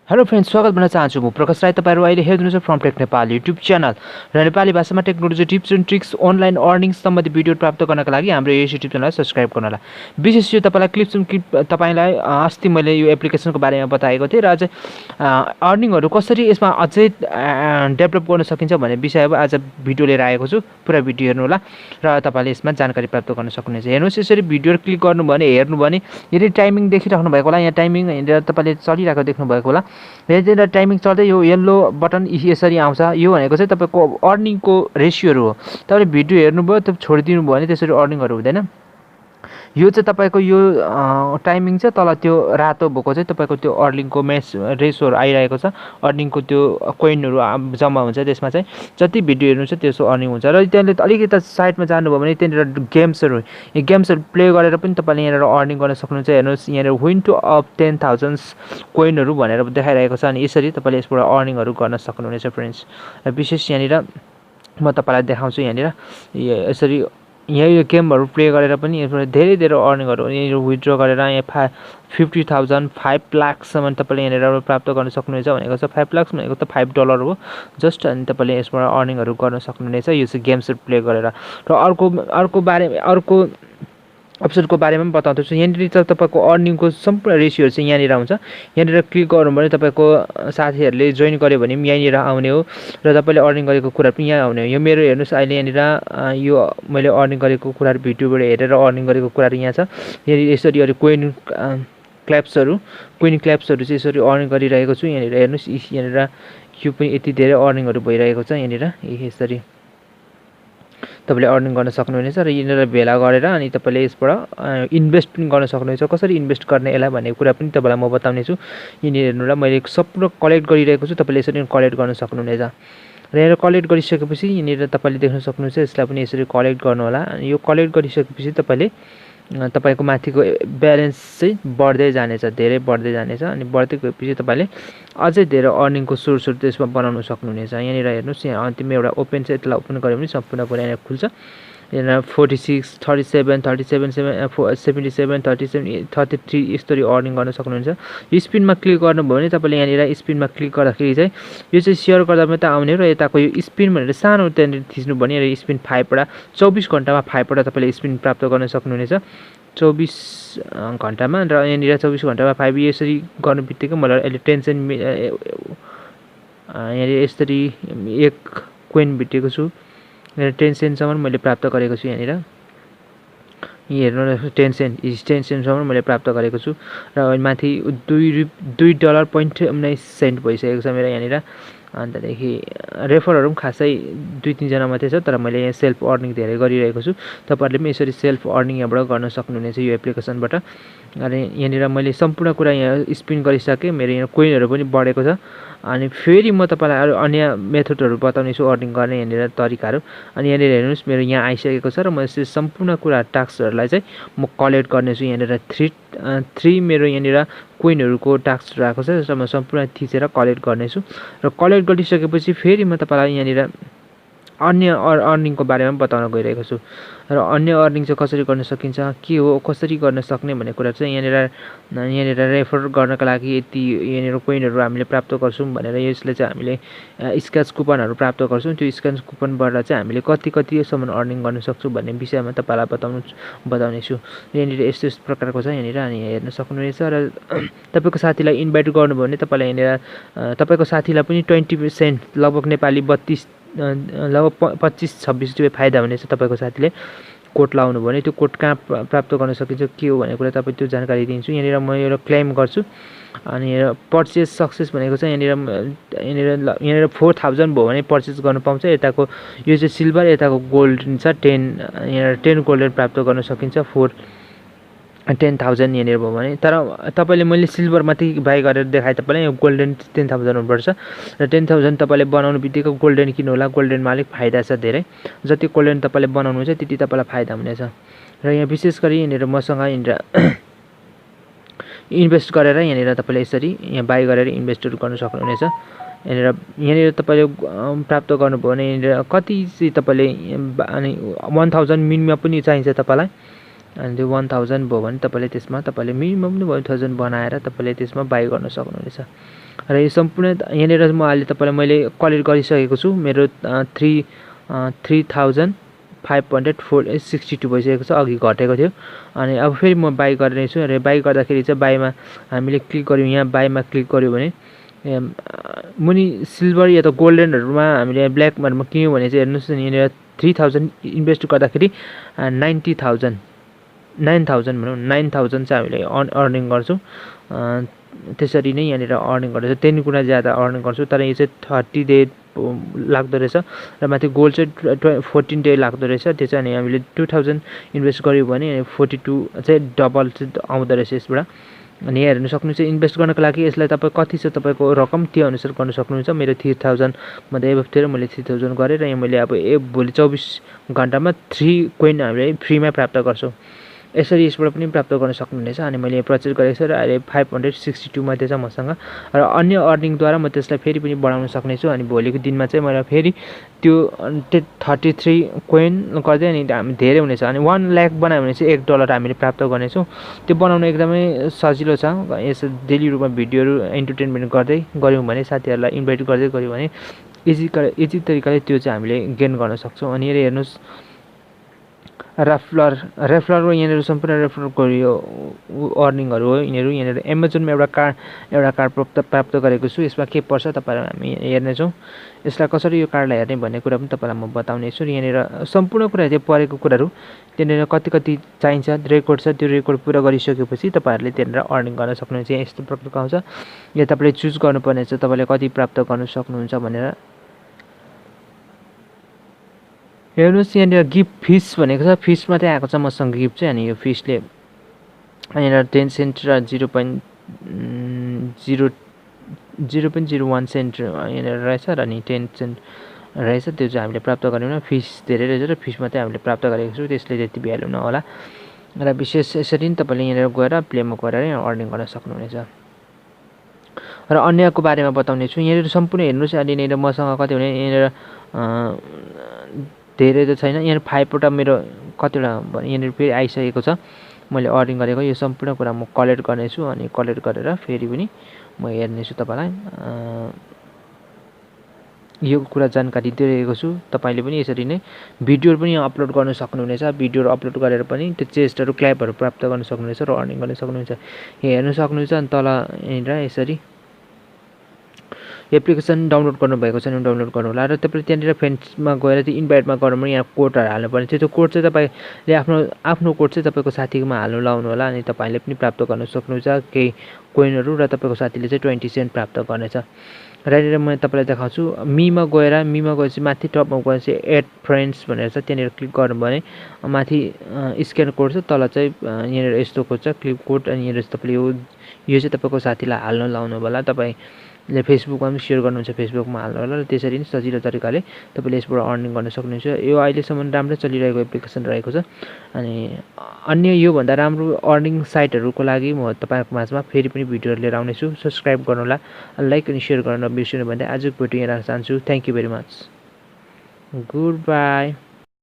Hello friends, स्वागत गर्न चाहन्छु। म प्रकाश राई। तपाईहरु अहिले हेर्नुहुन्छ फ्रमटेक नेपाल युट्युब च्यानल र नेपाली भाषामा technology tips and tricks online earning सम्बन्धी भिडियो प्राप्त गर्नका लागि हाम्रो यस युट्युब च्यानललाई सब्स्क्राइब गर्नु होला। विशेष यो तपाईलाई क्लिप्स एन्ड क्लिप तपाईलाई अस्ति मैले यो एप्लिकेसनको बारेमा बताएको थिएँ र अझै अर्निङहरु कसरी यसमा अझै डेभलप गर्न सकिन्छ भन्ने विषयमा आज भिडियो लिएर आएको छु। पुरा भिडियो हेर्नु होला र तपाईले यसमा जानकारी प्राप्त गर्न सक्नुहुनेछ। हेर्नुस्, यसरी भिडियो क्लिक गर्नु भने हेर्नु भने यदि टाइमिङ देखिराख्नु भएको होला, यहाँ टाइमिङ हेरेर तपाईले चलिरहेको देख्नु भएको होला। यदि टाइमिङ चल्दै यो येल्लो बटन यसरी आउँछ, यो भनेको चाहिँ तपाईको अर्निङको रेशियोहरु हो। तपाईले भिडियो हेर्नुभयो त्यो छोडिदिनु भयो भने त्यसरी अर्निङहरु हुँदैन। यो चाहिँ तपाईको यो टाइमिङ चाहिँ तल त्यो रातो भएको चाहिँ तपाईको त्यो अर्निङको रेशियोहरु आइरहेको छ। अर्निङको त्यो कोइनहरु जम्मा हुन्छ, त्यसमा चाहिँ जति भिडियो हेर्नुहुन्छ त्यसो अर्निङ हुन्छ। र त्यहाँले अलिकति साइडमा जानुभयो भने त्यहाँनिर गेम्सहरु, यो गेम्सहरु प्ले गरेर पनि तपाईले यहाँनिर अर्निङ गर्न सक्नुहुन्छ। हेर्नुस्, यहाँनिर विन टु अप 10,000 कोइनहरु भनेर देखाइरहेको छ अनि यसरी तपाईले यसबाट अर्निङहरु गर्न सक्नुहुनेछ फ्रेन्ड्स। र विशेष यहाँनिर म तपाईलाई देखाउँछु। यहाँनिर यसरी यो गेमहरु प्ले गरेर पनि यसबाट धेरै अर्निङहरु यहाँनिर विथड्र गरेर यहाँ 50,000 5 लाखसम्म तपाईले यहाँनिर प्राप्त गर्न सक्नुहुनेछ भनेको छ। 5 लाख भनेको त $5 हो जस्ट, अनि तपाईले यसबाट अर्निङहरु गर्न सक्नुहुनेछ यो चाहिँ गेम्सहरु प्ले गरेर। र अर्को अप्सनको बारेमा पनि बताउँछु। यहाँनिर चाहिँ तपाईको अर्निङको सम्पूर्ण रेशियोहरु चाहिँ यहाँनिर आउँछ। यहाँनिर क्लिक गर्नु भने तपाईको साथीहरुले जोइन गर्यो भने यहाँनिर आउने हो र तपाईले अर्निङ गरेको कुरा पनि यहाँ आउने हो। यो मेरो हेर्नुस्, अहिले यहाँनिर यो मैले अर्निङ गरेको कुराहरु भिडियोबाट हेरेर अर्निङ गरेको कुराहरु यहाँ छ। यहाँनिर यसरी अरु कोइन क्ल्याप्सहरु चाहिँ यसरी अर्निङ गरिरहेको छु। यहाँनिर हेर्नुस्, यहाँनिर यो पनि यति धेरै अर्निङहरु भइरहेको छ। यहाँनिर यसरी तपाईले अर्निङ गर्न सक्नुहुनेछ र यिनीहरुलाई भेला गरेर अनि तपाईले यसबाट इन्भेस्ट पनि गर्न सक्नुहुनेछ। कसरी इन्भेस्ट गर्ने यसलाई भन्ने कुरा पनि तपाईलाई म बताउने छु। यिनीहरु हेर्नुला मैले सम्पूर्ण कलेक्ट गरिरहेको छु, तपाईले यसरी कलेक्ट गर्न सक्नुहुनेछ। र यहाँ कलेक्ट गरिसकेपछि यिनीहरु तपाईले देख्न सक्नुहुन्छ। यसलाई पनि यसरी कलेक्ट गर्नु होला। अनि यो कलेक्ट गरिसकेपछि तपाईको माथिको ब्यालेन्स चाहिँ बढ्दै जानेछ, धेरै बढ्दै जानेछ। अनि बढ्दै गएपछि तपाईले अझै धेरै अर्निङको सोर्सहरु त्यसमा बनाउन सक्नुहुनेछ। यहाँनिर हेर्नुस्, यहाँ अन्तिममा एउटा ओपन छ, यसलाई ओपन गर्यो भने सम्पूर्ण कुरा यहाँ खुल्छ। यहाँ 46 37 37 77 37 33 यसरी अर्निङ गर्न सक्नुहुन्छ। यो स्पिनमा क्लिक गर्नुभयो भने तपाईले यहाँनिर स्पिनमा क्लिक गर्दाखेरि चाहिँ यो चाहिँ शेयर गर्दा मात्रै आउने र यताको यो स्पिन भनेर सानो त्यहाँनिर थिच्नु भने र स्पिन 5 वटा 24 घण्टामा 5 वटा तपाईले स्पिन प्राप्त गर्न सक्नुहुनेछ। 24 घण्टामा र यहाँनिर 24 घण्टामा 5 यसरी गर्नु बित्तिकै मलाई अहिले टेन्सन यहाँनिर यसरी एक कोइन भेटेको छु। 10 सेन्टसम्म मैले प्राप्त गरेको छु। यहाँनिर हेर्नु, 10 सेन्टसम्म मैले प्राप्त गरेको छु र माथि $2.19 भइसकेको छ मेरो यहाँनिर। अन्तदेखि रेफरहरु पनि खासै 2-3 जना मात्रै छ, तर मैले यहाँ सेल्फ अर्निङ धेरै गरिरहेको छु। तपाईहरुले पनि यसरी सेल्फ अर्निङ यहाँबाट गर्न सक्नुहुनेछ यो एप्लिकेसनबाट। अनि यहाँनिर मैले सम्पूर्ण कुरा यहाँ स्पिन गरिसके, मेरो यहाँ कोइनहरु पनि बढेको छ। अनि फेरि म तपाईलाई अरु अन्य मेथडहरु बताउने छु अर्निङ गर्ने यहाँनिर तरिकाहरु। अनि यहाँनिर हेर्नुस्, मेरो यहाँ आइसकेको छ र म यसरी सम्पूर्ण कुरा टास्कहरुलाई चाहिँ म कलेक्ट गर्ने छु। यहाँनिर 3 मेरो यहाँनिर कोइनहरुको टास्क राखेको छ, जसमा म सम्पूर्ण थिचेर कलेक्ट गर्ने छु। र कलेक्ट गरिसकेपछि फेरि म तपाईलाई यहाँनिर अन्य अर्निङको बारेमा बताउन गइरहेको छु। र अन्य अर्निङ चाहिँ कसरी गर्न सकिन्छ, के हो, कसरी गर्न सक्ने भन्ने कुरा चाहिँ यहाँनिर रेफर गर्नका लागि यति यहाँनिर कोइनहरु हामीले प्राप्त गर्छौं भनेर यसले चाहिँ हामीले स्क्रैच कुपनहरु प्राप्त गर्छौं। त्यो स्क्रैच कुपनबाट चाहिँ हामीले कतिसम्म अर्निङ गर्न सक्छौं भन्ने विषयमा तपाईलाई बताउने छु। यहाँनिर यस्तो प्रकारको छ यहाँनिर, अनि हेर्न सक्नुहुनेछ। र तपाईको साथीलाई इन्भाइट गर्नुभयो भने तपाईलाई यहाँनिर तपाईको साथीलाई पनि 20 सेन्ट लगभग नेपाली 25-26 रुपैयाँ फाइदा हुनेछ। तपाईको साथीले कोड लाउनु भने त्यो कोड कहाँ प्राप्त गर्न सकिन्छ, के हो भन्ने कुरा तपाईँ त्यो जानकारी दिन्छु। यहाँनिर म एउटा क्लेम गर्छु। अनि परचेज सक्सेस भनेको चाहिँ यहाँनिर 4,000 भयो भने परचेज गर्न पाउँछ। यताको यो चाहिँ सिल्भर, यताको गोल्डन छ। 10 गोल्डन प्राप्त गर्न सकिन्छ। 10,000 यहाँनिर भयो भने। तर तपाईले मैले सिल्भर माथि बाइ गरेर देखाए तपाईलाई यो गोल्डन 10,000 हुनुपर्छ। र 10,000 तपाईले बनाउनु बित्तिकै गोल्डन किन्नु होला। गोल्डनमा अलिक फाइदा छ धेरै। जति गोल्डन तपाईले बनाउनु हुन्छ त्यति तपाईलाई फाइदा हुनेछ। र यहाँ विशेष गरी यहाँनिर मसँग इन्भेस्ट गरेर यहाँनिर तपाईले यसरी यहाँ बाइ गरेर इन्भेस्टहरु गर्न सक्नुहुनेछ। यहाँनिर तपाईले प्राप्त गर्नुभयो भने यहाँनिर कति चाहिँ तपाईले अनि 1000 मिनिमम पनि चाहिन्छ तपाईलाई। अनि त्यो 1000 भयो भने तपाईले त्यसमा तपाईले मिनिमम 1000 बनाएर तपाईले त्यसमा बाइ गर्न सक्नुहुनेछ। र यो सम्पूर्ण यहाँनिर म अहिले तपाईलाई मैले कलेक्ट गरिसकेको छु। मेरो 3562 भइसकेको छ, अघि घटेको थियो। अनि अब फेरि म बाइ गर्नेछु। र बाइ गर्दाखेरि चाहिँ बाइमा हामीले क्लिक गर्यौँ, यहाँ बाइमा क्लिक गर्यो भने मुनि सिल्भर या त गोल्डनहरुमा हामीले ब्ल्याकमा किन्यौँ भने चाहिँ हेर्नुस् यहाँनिर 3000 इन्भेस्ट गर्दाखेरि 90000 भनौँ 9000 चाहिँ हामीले अर्निङ गर्छौँ। त्यसरी नै यहाँनिर अर्निङ गर्दैछ, 10 गुणा ज्यादा अर्निङ गर्छौँ। तर यो चाहिँ 30 डे लाग्दो रहेछ र माथि गोल्ड चाहिँ 14 डे लाग्दो रहेछ। त्यो चाहिँ अनि हामीले 2000 इन्भेस्ट गर्यो भने 42 चाहिँ डबल चाहिँ आउँदो रहेछ यसबाट। अनि यहाँ हेर्न सक्नुहुन्छ इन्भेस्ट गर्नको लागि यसलाई तपाईँ कति छ तपाईँको रकम त्यो अनुसार गर्न सक्नुहुन्छ। मेरो 3000 भन्दा एबभ थियो र मैले 3000 गरेँ र यहाँ मैले अब भोलि 24 घण्टामा 3 कोइन हामीले फ्रीमा प्राप्त गर्छौँ। यसरी यसबाट पनि प्राप्त गर्न सक्नुहुनेछ। अनि मैले प्रचेज गरेको छु र अहिले 562 मात्रै छ मसँग। र अन्य अर्निङद्वारा म त्यसलाई फेरि पनि बढाउन सक्नेछु। अनि भोलिको दिनमा चाहिँ मैले फेरि त्यो 33 कोइन गर्दै अनि हामी धेरै हुनेछ। अनि 1 लाख बनायो भने चाहिँ $1 हामीले प्राप्त गर्नेछौँ। त्यो बनाउन एकदमै सजिलो छ। यस डेली रूपमा भिडियोहरू एन्टरटेनमेन्ट गर्दै गऱ्यौँ भने, साथीहरूलाई इन्भाइट गर्दै गऱ्यौँ भने इजी तरिकाले त्यो चाहिँ हामीले गेन गर्न सक्छौँ। अनि हेर्नुहोस् रेफरलको यहाँनिर सम्पूर्ण रेफरलको यो अर्निङहरू हो। यहाँनिर एमाजोनमा एउटा कार्ड प्राप्त गरेको छु। यसमा के पर्छ तपाईँलाई हामी हेर्नेछौँ। यसलाई कसरी यो कार्डलाई हेर्ने भन्ने कुरा पनि तपाईँलाई म बताउने छु। र यहाँनिर सम्पूर्ण कुरा त्यो परेको कुराहरू त्यहाँनिर कति चाहिन्छ रेकर्ड छ। त्यो रेकर्ड पुरा गरिसकेपछि तपाईँहरूले त्यहाँनिर अर्निङ गर्न सक्नुहुन्छ। यस्तो प्रकारको आउँछ। या तपाईँले चुज गर्नुपर्ने छ तपाईँले कति प्राप्त गर्न सक्नुहुन्छ भनेर। हेर्नुहोस् यहाँनिर गिफ्ट फिस भनेको छ, फिस मात्रै आएको छ मसँग गिफ्ट चाहिँ। अनि यो फिसले यहाँनिर 10 सेन्ट र 0.01 सेन्ट यहाँनिर रहेछ र अनि 10 सेन्ट रहेछ। त्यो चाहिँ हामीले प्राप्त गर्यौँ। फिस धेरै रहेछ र फिस मात्रै हामीले प्राप्त गरेको छु। त्यसले त्यति भ्यालु नहोला। र विशेष यसरी नै तपाईँले यहाँनिर गएर प्लेमा गएर अर्निङ गर्न सक्नुहुनेछ। र अन्यको बारेमा बताउने छु। यहाँनिर सम्पूर्ण हेर्नुहोस् अहिले यहाँनिर मसँग कति भने यहाँनिर धेरै त छैन। यहाँ 5 वटा मेरो कतिवटा यहाँनिर फेरि आइसकेको छ मैले अर्निङ गरेको। यो सम्पूर्ण कुरा म कलेक्ट गर्नेछु। अनि कलेक्ट गरेर फेरि पनि म हेर्नेछु तपाईँलाई यो कुरा जानकारी दिइरहेको छु। तपाईँले पनि यसरी नै भिडियोहरू पनि अपलोड गर्न सक्नुहुनेछ। भिडियोहरू अपलोड गरेर पनि त्यो चेस्टहरू क्ल्यापहरू प्राप्त गर्न सक्नुहुनेछ र अर्निङ गर्न सक्नुहुन्छ। यहाँ हेर्न सक्नुहुन्छ। अनि तल यहाँनिर यसरी एप्लिकेसन डाउनलोड गर्नुभएको छ भने डाउनलोड गर्नु होला। र तपाईले त्यहाँनिर फ्रेन्ड्समा गएर त्यो इन्भाइटमा गर्नु भने यहाँ कोडहरू हाल्नुपर्ने थियो। त्यो कोड चाहिँ तपाईँले आफ्नो कोड चाहिँ तपाईँको साथीकोमा हाल्नु लाउनु होला। अनि तपाईँले पनि प्राप्त गर्न सक्नुहुन्छ केही कोइनहरू र तपाईँको साथीले चाहिँ 20 सेन्ट प्राप्त गर्नेछ। र यहाँनिर म तपाईँलाई देखाउँछु। मीमा गएपछि माथि टपमा गएर चाहिँ एड फ्रेन्ड्स भनेर छ, त्यहाँनिर क्लिक गर्नु भने माथि स्क्यान कोड छ, तल चाहिँ यहाँनिर यस्तो कोड छ क्लिप कोड। अनि यहाँनिर तपाईँले यो चाहिँ तपाईँको साथीलाई हाल्नु लाउनु होला। तपाईँले फेसबुकमा पनि सेयर गर्नुहुन्छ, फेसबुकमा हाल्नु होला। र त्यसरी नै सजिलो तरिकाले तपाईँले यसबाट अर्निङ गर्न सक्नुहुन्छ। यो अहिलेसम्म राम्रै चलिरहेको एप्लिकेसन रहेको छ। अनि अन्य योभन्दा राम्रो अर्निङ साइटहरूको लागि म तपाईँहरूको माझमा फेरि पनि भिडियोहरू लिएर आउनेछु। सब्सक्राइब गर्नु होला, लाइक अनि सेयर गर्न नबिर्सिनु भन्दै आजको भिडियो यहाँ राख्न चाहन्छु। Thank you very much. Good by.